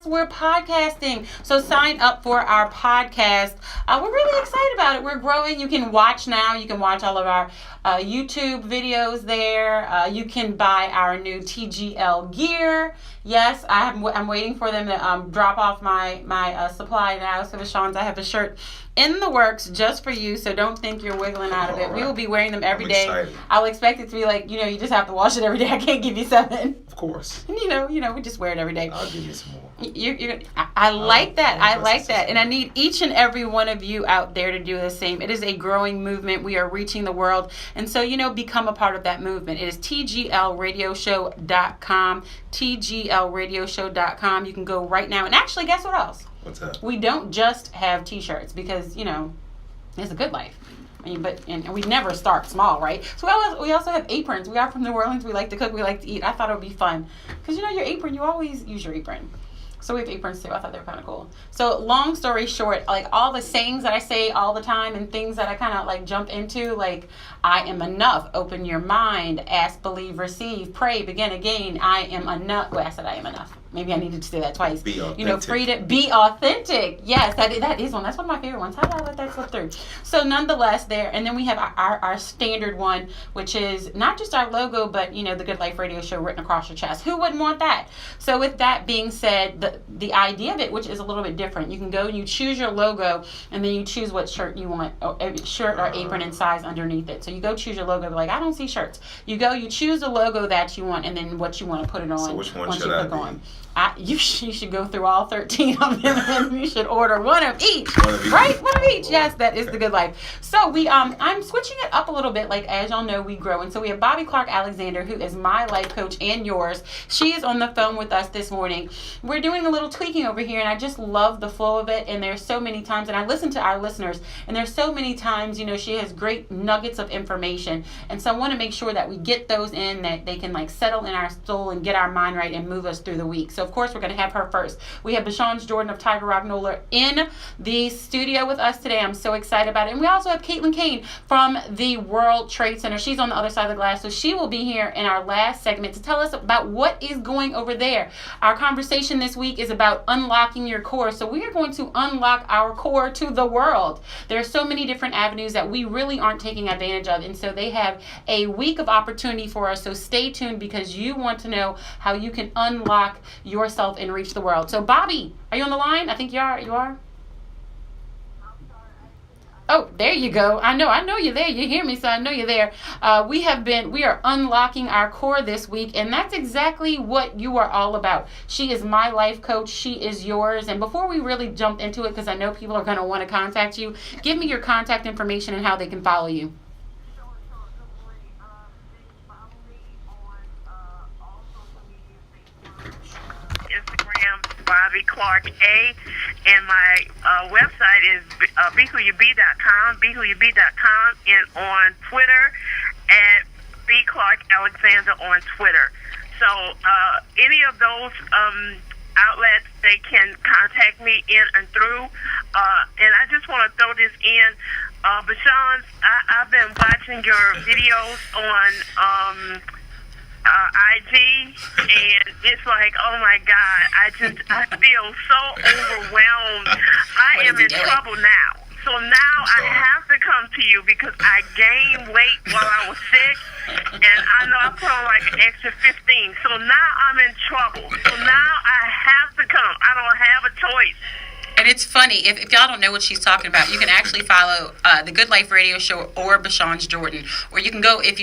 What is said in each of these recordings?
We're podcasting, so sign up for our podcast. We're really excited about it. We're growing. You can watch now. You can watch all of our YouTube videos there. You can buy our new TGL gear. Yes, I'm waiting for them to drop off my supply now. So, Sean's, I have a shirt in the works just for you, so don't think you're wiggling out of it. Right. We will be wearing them every day. Excited. I'll expect it to be like, you just have to wash it every day. I can't give you 7. Of course. And we just wear it every day. I'll give you some more. I like that. I like that. And I need each and every one of you out there to do the same. It is a growing movement. We are reaching the world. And so, become a part of that movement. It is tglradioshow.com. tglradioshow.com. You can go right now. And actually, guess what else? What's that? We don't just have t-shirts because, it's a good life. And we never start small, right? So we also have aprons. We are from New Orleans. We like to cook. We like to eat. I thought it would be fun. Because, your apron, you always use your apron. So we have aprons too. I thought they were kind of cool. So long story short, like all the sayings that I say all the time and things that I kind of like jump into, like I am enough, open your mind, ask, believe, receive, pray, begin again, I am enough. Well, I said I am enough. Maybe I needed to say that twice. Be authentic. Free to be authentic. Yes, that is one. That's one of my favorite ones. How did I let that slip through? So nonetheless, there, and then we have our standard one, which is not just our logo, but the Good Life Radio Show written across your chest. Who wouldn't want that? So with that being said, the idea of it, which is a little bit different, you can go and you choose your logo, and then you choose what shirt you want, shirt or apron and size underneath it. So you go choose your logo. Like, I don't see shirts. You go, you choose the logo that you want, and then what you want to put it on. So which one once should you I click be? on. You should go through all 13 of them, and you should order one of each. Right? One of each. Yes, that is the good life. So I'm switching it up a little bit. Like, as y'all know, we grow. And so we have Bobby Clark Alexander, who is my life coach and yours. She is on the phone with us this morning. We're doing a little tweaking over here, and I just love the flow of it. And there's so many times, and I listen to our listeners, and there's so many times, she has great nuggets of information. And so I want to make sure that we get those in, that they can like settle in our soul and get our mind right and move us through the week. So of course we're going to have her first. We have Bashan Jordan of Tiger Rock Nola in the studio with us today. I'm so excited about it. And we also have Caitlin Kane from the World Trade Center. She's on the other side of the glass, so she will be here in our last segment to tell us about what is going over there. Our conversation this week is about unlocking your core. So we are going to unlock our core to the world. There are so many different avenues that we really aren't taking advantage of, and so they have a week of opportunity for us. So stay tuned, because you want to know how you can unlock yourself and reach the world. So Bobby, are you on the line? I think you are. Oh, there you go. I know you're there. You hear me, so I know you're there. We are unlocking our core this week, and that's exactly what you are all about. She is my life coach. She is yours. And before we really jump into it, because I know people are going to want to contact you, give me your contact information and how they can follow you. Bobby Clark A, and my website is BeWhoYouBe.com, and on Twitter at B Clark Alexander on Twitter. So any of those outlets, they can contact me in and through. And I just want to throw this in. Bashan, I've been watching your videos on IG, and it's like, oh my God, I feel so overwhelmed. I am in trouble now. So now I have to come to you because I gained weight while I was sick, and I know I put on like an extra 15. So now I'm in trouble. So now I have to come. I don't have a choice. And it's funny, if y'all don't know what she's talking about, you can actually follow the Good Life Radio Show or Bashan's Jordan, or you can go if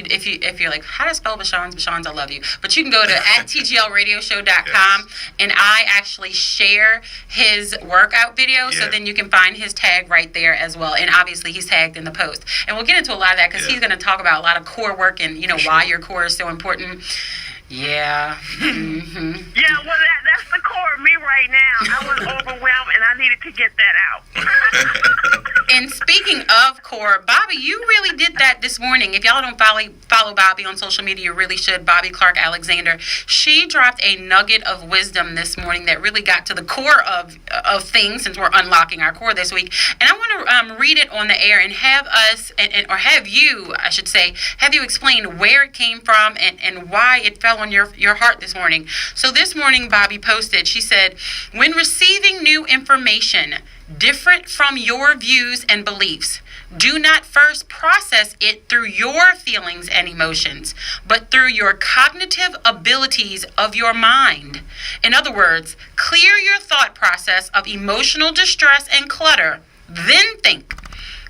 you're like, how to spell Bashan's, I love you. But you can go to at tglradioshow.com, and I actually share his workout video, so then you can find his tag right there as well. And obviously he's tagged in the post, and we'll get into a lot of that because he's going to talk about a lot of core work and why your core is so important. Yeah. Mm-hmm. Yeah, well, that's the core of me right now. I was overwhelmed, and I needed to get that out. And speaking of core, Bobby, you really did that this morning. If y'all don't follow Bobby on social media, you really should. Bobby Clark Alexander. She dropped a nugget of wisdom this morning that really got to the core of things, since we're unlocking our core this week. And I want to read it on the air and have us, or have you, I should say, have you explain where it came from and why it fell on your heart this morning. So this morning, Bobby posted, she said, when receiving new information different from your views and beliefs, do not first process it through your feelings and emotions, but through your cognitive abilities of your mind. In other words, clear your thought process of emotional distress and clutter, then think.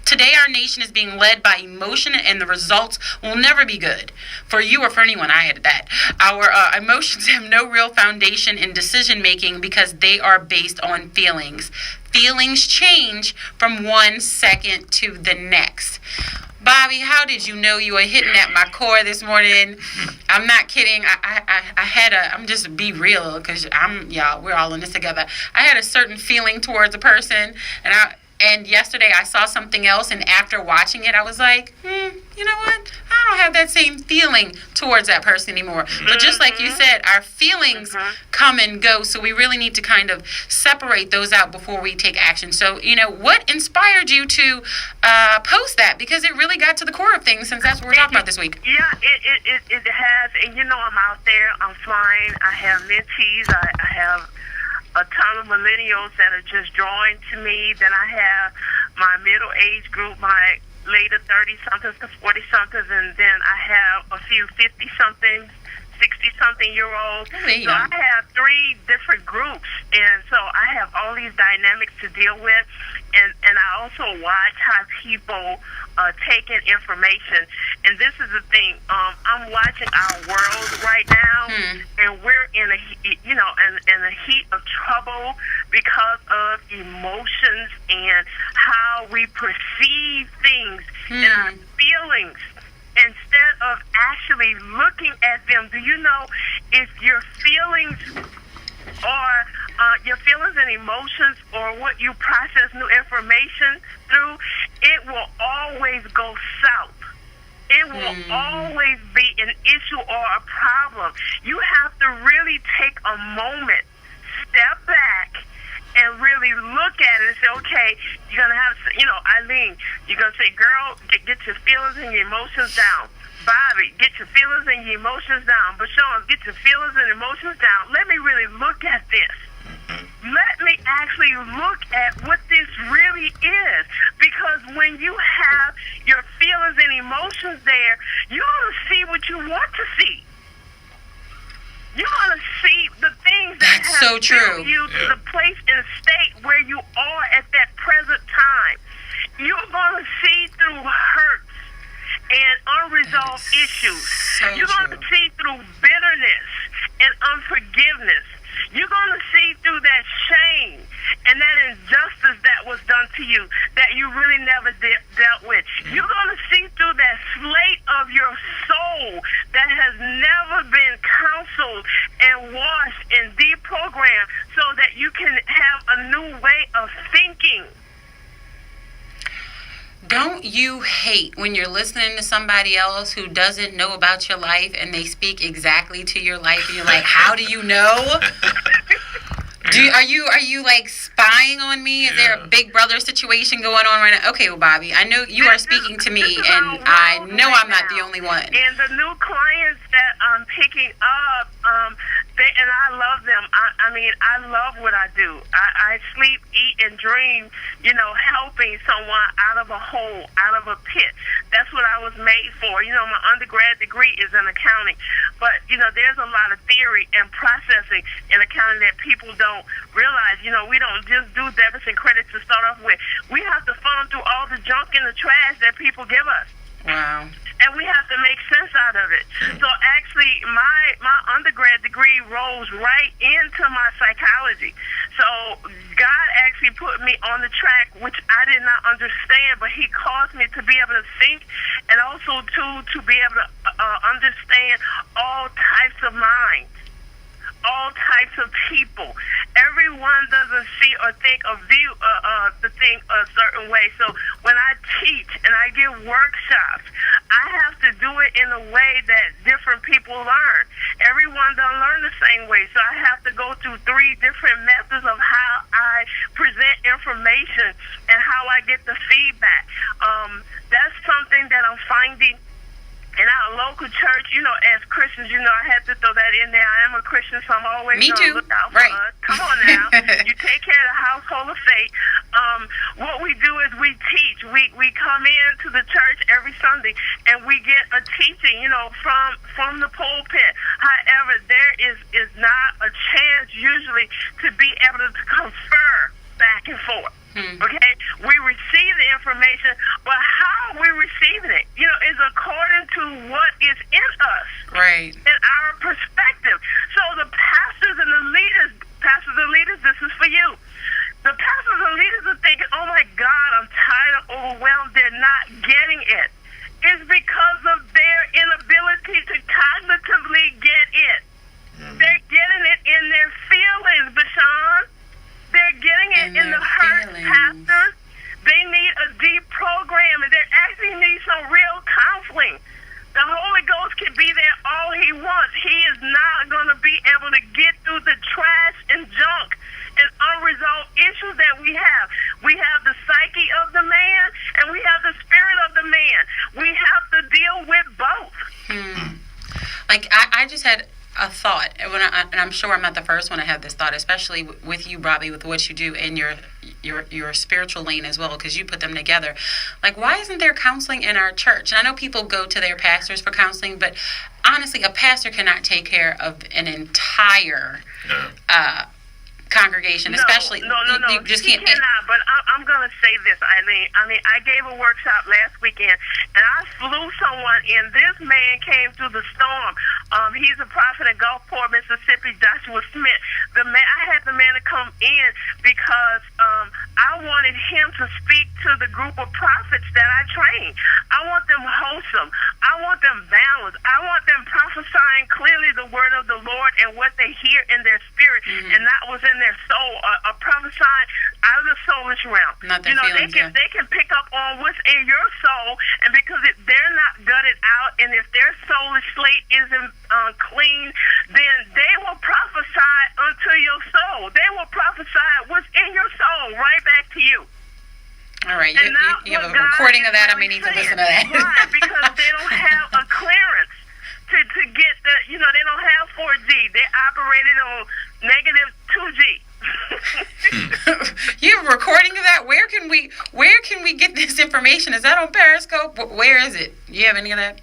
Today, our nation is being led by emotion, and the results will never be good. For you or for anyone, I added that. Our emotions have no real foundation in decision making because they are based on feelings. Feelings change from one second to the next. Bobby, how did you know you were hitting at my core this morning? I'm not kidding. I'm just be real, because we're all in this together. I had a certain feeling towards a person, and yesterday I saw something else, and after watching it, I was like, you know what? I don't have that same feeling towards that person anymore. But just like you said, our feelings come and go, so we really need to kind of separate those out before we take action. So, what inspired you to post that? Because it really got to the core of things, since that's what we're talking about this week. Yeah, it has. And I'm out there, I'm flying, I have mentees, I have a ton of millennials that are just drawing to me. Then I have my middle age group, my later 30-somethings to 40-somethings, and then I have a few 50-somethings, 60-something-year-olds. So I have 3 different groups, and so I have all these dynamics to deal with, and I also watch how people take in information. And this is the thing, I'm watching our world right now, and we're in a heat of trouble because of emotions and how we perceive things and our feelings, instead of actually looking at them. Do you know, if your feelings and emotions, or what you process new information through, it will always go south. It will always be an issue or a problem. You have to really take a moment, step back, and really look at it and say, okay, you're going to have, Eileen, you're going to say, girl, get your feelings and your emotions down. Bobby, get your feelings and your emotions down. Bashawn, get your feelings and emotions down. Let me really look at this. Let me actually look at what this really is. Because when you have your feelings and emotions there, you're going to see what you want to see. You're going to see the things that have built you to the place and state where you are at that present time. You're going to see through hurts and unresolved issues. You're going to see through bitterness and unforgiveness. You're going to see through that shame and that injustice that was done to you that you really never dealt with. You're going to see through that slate of your soul that has never been counseled and washed and deprogrammed, so that you can have a new way of thinking. Don't you hate when you're listening to somebody else who doesn't know about your life and they speak exactly to your life, and you're like, how do you know? Are you like spying on me? Is there a Big Brother situation going on right now? Okay, well, Bobby, I know you are speaking to me, and I know I'm not the only one. And the new clients that I'm picking up, and I love them. I love what I do. I sleep, eat, and dream, helping someone out of a hole, out of a pit. That's what I was made for. My undergrad degree is in accounting. But, there's a lot of theory and processing in accounting that people don't realize. We don't just do debits and credits to start off with. We have to funnel through all the junk and the trash that people give us. Wow. And we have to make sense out of it. So actually, my undergrad degree rolls right into my psychology. So God actually put me on the track, which I did not understand, but he caused me to be able to think, and also to be able to understand all types of minds, all types of people. Everyone doesn't see or think or view the thing a certain way. So when I teach and I give workshops, I have to do it in a way that different people learn. Everyone don't learn the same way, so I have to go through 3 different methods of how I present information and how I get the feedback. That's something that I'm finding in our local church. As Christians, I had to throw that in there. I am a Christian, so I'm always Me too. Look out for right. us. Come on now. You take care of the household of faith. What we do is we teach. We come into the church every Sunday and we get a teaching, from the pulpit. However, there is not a chance usually to be able to confer back and forth. Okay, we receive the information, but how are we receiving it? Is according to what is in us, right? In our perspective. So the pastors and the leaders, this is for you. The pastors and leaders are thinking, "Oh my God, I'm tired of overwhelmed. They're not getting it." It's because of their inability to cognitively get it. They're getting it in their feelings, Bashan. They're getting it in the hurt, Pastor. They need a deep program, and they actually need some real counseling. The Holy Ghost can be there all he wants. He is not going to be able to get through the trash and junk and unresolved issues that we have. We have the psyche of the man, and we have the spirit of the man. We have to deal with both. Like, I just had a thought, and I'm sure I'm not the first one to have this thought, especially with you, Bobby, with what you do in your spiritual lane as well, because you put them together. Like, why isn't there counseling in our church? And I know people go to their pastors for counseling, but honestly, a pastor cannot take care of an entire congregation, especially. No. You just can't. He cannot, but I'm going to say this, Eileen. I gave a workshop last weekend, and I flew someone in. This man came through the storm. He's a prophet in Gulfport, Mississippi, Joshua Smith. I had the man to come in because I wanted him to speak to the group of prophets that I train. I want them wholesome. I want them balanced. I want them prophesying clearly the word of the Lord and what they hear in their spirit, and not what's in their soul, or prophesying out of the soulish realm. Not their feelings, they can pick up on what's in your soul, and because they're not gutted out, and if their soulish slate isn't clean, then they will prophesy unto your soul. They will prophesy what's in your soul right back to you. All right, you have a recording of that. I may need to listen to that. Right, because they don't have a clearance to get they don't have 4G. They operated on negative 2G. You have a recording of that? Where can we get this information? Is that on Periscope? Where is it? You have any of that?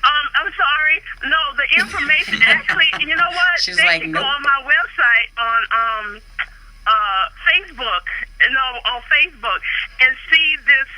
I'm sorry. No, the information actually, you know what? She's they like, can nope. go on my website on Facebook, on Facebook, and see this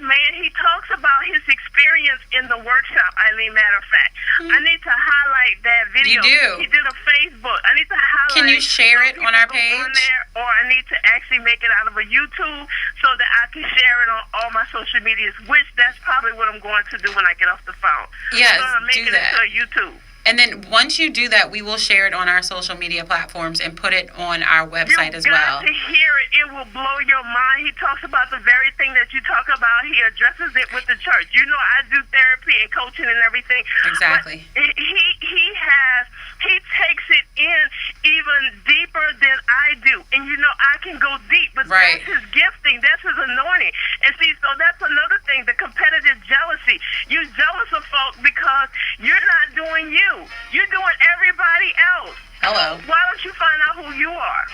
man. He talks about his experience in the workshop. Eileen, matter of fact, I need to highlight that video. You do. He did a Facebook. I need to highlight. Can you share it on our page? On there, or I need to actually make it out of a YouTube so that I can share it on all my social medias. Which that's probably what I'm going to do when I get off the phone. Yes, I'm going to make do it that. into a YouTube. And then once you do that, we will share it on our social media platforms and put it on our website as well. You got to hear it. It will blow your mind. He talks about the very thing that you talk about. He addresses it with the church. I do therapy and coaching and everything. Exactly. But he takes it in even deeper than I do. And I can go deep, but right. That's his gifting. That's his anointing. And see, so that's another thing, the competitive jealousy. You're jealous of folk because you're not doing you. You're doing everybody else. Hello. Why don't you find out who you are?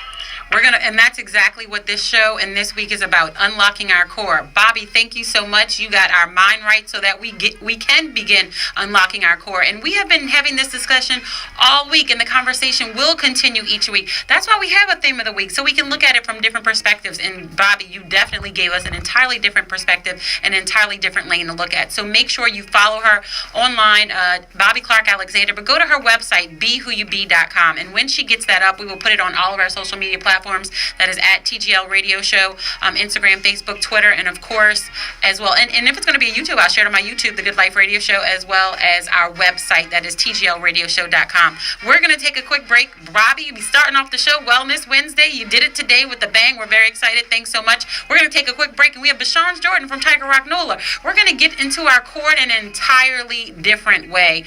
And that's exactly what this show and this week is about, unlocking our core. Bobby, thank you so much. You got our mind right so that we can begin unlocking our core. And we have been having this discussion all week, and the conversation will continue each week. That's why we have a theme of the week, so we can look at it from different perspectives. And Bobby, you definitely gave us an entirely different perspective, an entirely different lane to look at. So make sure you follow her online, Bobby Clark Alexander, but go to her website, BeWhoYouBe.com. And when she gets that up, we will put it on all of our social media platforms. platforms. That is at TGL Radio Show, Instagram, Facebook, Twitter, and of course, as well. And if it's going to be a YouTube, I'll share it on my YouTube, The Good Life Radio Show, as well as our website. That is TGLRadioshow.com. We're going to take a quick break. Robbie, you'll be starting off the show Wellness Wednesday. You did it today with the bang. We're very excited. Thanks so much. We're going to take a quick break, and we have Bashan Jordan from Tiger Rock NOLA. We're going to get into our cord in an entirely different way.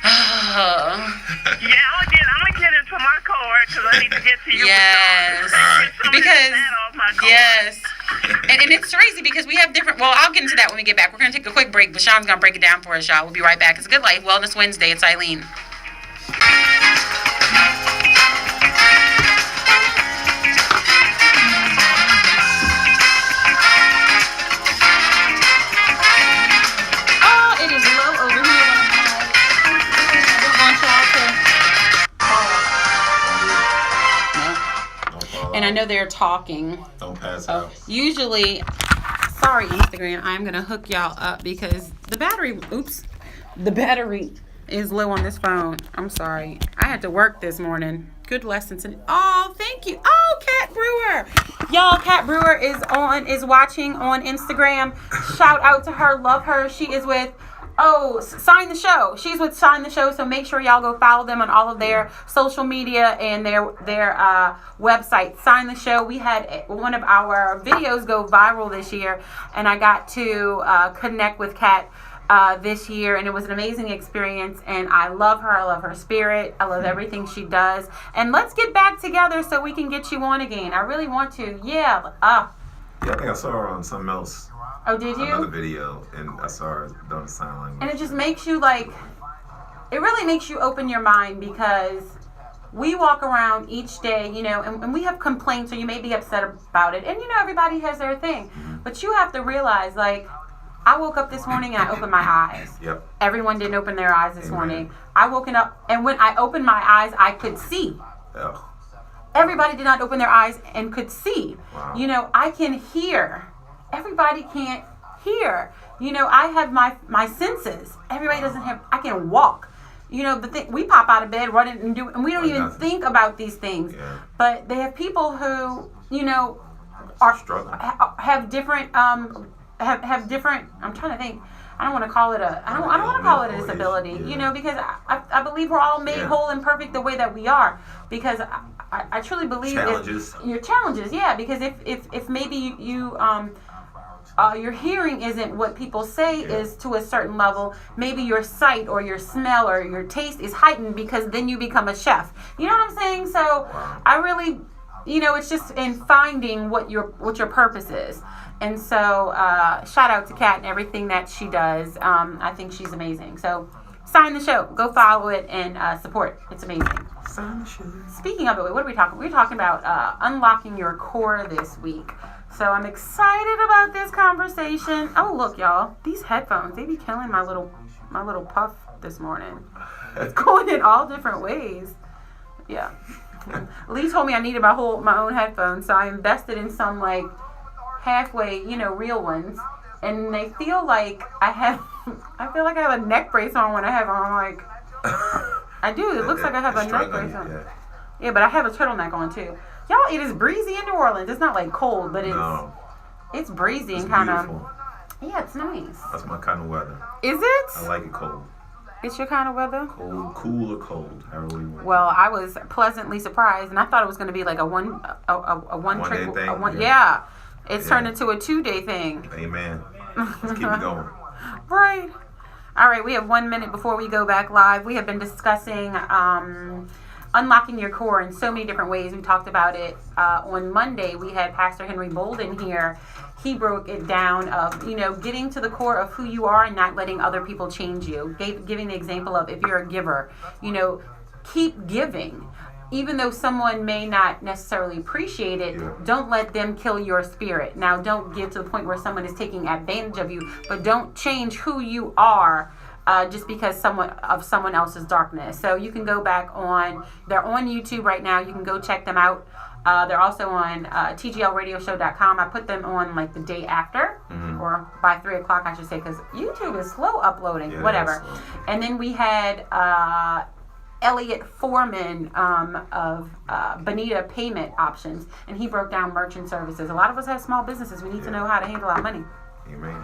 Yeah, I'm gonna get into my cord because I need to get to you. Yes, because yes, and it's crazy because we have different. Well, I'll get into that when we get back. We're gonna take a quick break. Bashan's gonna break it down for us, y'all. We'll be right back. It's Good Life Wellness Wednesday. It's Eileen. And I know they're talking. Don't pass out. Usually, sorry Instagram, I'm going to hook y'all up because the battery is low on this phone. I'm sorry. I had to work this morning. Good lessons. Oh, thank you. Oh, Kat Brewer. Y'all, Kat Brewer is watching on Instagram. Shout out to her. Love her. She is with Sign the Show. She's with Sign the Show, so make sure y'all go follow them on all of their social media and their website. Sign the Show. We had one of our videos go viral this year, and I got to connect with Kat this year, and it was an amazing experience, and I love her. I love her spirit. I love everything she does. And let's get back together so we can get you on again. I really want to. Yeah. Yeah, I think I saw her on something else. Oh, did you? Another video, and I saw her doing the sign language. And it just makes you it really makes you open your mind because we walk around each day, and we have complaints or you may be upset about it. And, everybody has their thing. Mm-hmm. But you have to realize, I woke up this morning and I opened my eyes. Yep. Everyone didn't open their eyes this morning. I woken up, and when I opened my eyes, I could see. Oh. Everybody did not open their eyes and could see. Wow. I can hear. Everybody can't hear. I have my senses. Everybody doesn't have. I can walk. The thing, we pop out of bed, run and do, and we don't even think about these things. Yeah. But they have people who, are struggling. Have different have different. I'm trying to think. I don't want to call it a. I don't want to call it a disability. Yeah. Because I believe we're all made whole and perfect the way that we are. Because I truly believe your challenges. Yeah. Because if maybe you your hearing isn't what people say is to a certain level, maybe your sight or your smell or your taste is heightened because then you become a chef. You know what I'm saying? So I really, it's just in finding what your purpose is. And so shout out to Kat and everything that she does. I think she's amazing. So Sign the Show. Go follow it and support. It's amazing. Sign the Show. Speaking of it, what are we talking? We're talking about unlocking your core this week. So I'm excited about this conversation. Oh, look, y'all. These headphones, they be killing my little puff this morning. It's going in all different ways. Yeah. Lee told me I needed my own headphones, so I invested in some halfway, real ones. And they feel like I feel like I have a neck brace on when I have on. I'm like, I do. It looks like I have a neck brace on. Yeah, but I have a turtleneck on too. Y'all, it is breezy in New Orleans. It's not cold, but it's breezy and kind of. Yeah, it's nice. That's my kind of weather. Is it? I like it cold. It's your kind of weather? Cold, cool or cold, however you want. Well, I was pleasantly surprised, and I thought it was going to be a one day thing. Yeah. It's turned into a 2-day thing. Amen. Let's keep it going. Right. All right, we have 1 minute before we go back live. We have been discussing unlocking your core in so many different ways. We talked about it on Monday. We had Pastor Henry Bolden here. He broke it down of, getting to the core of who you are and not letting other people change you. Giving the example of if you're a giver, keep giving. Even though someone may not necessarily appreciate it, don't let them kill your spirit. Now, don't give to the point where someone is taking advantage of you, but don't change who you are just because someone else's darkness. So you can go back they're on YouTube right now. You can go check them out. They're also on tglradioshow.com. I put them on the day after, or by 3 o'clock, I should say, because YouTube is slow uploading, whatever. And then we had Elliot Foreman of Bonita Payment Options, and he broke down merchant services. A lot of us have small businesses. We need to know how to handle our money. Amen.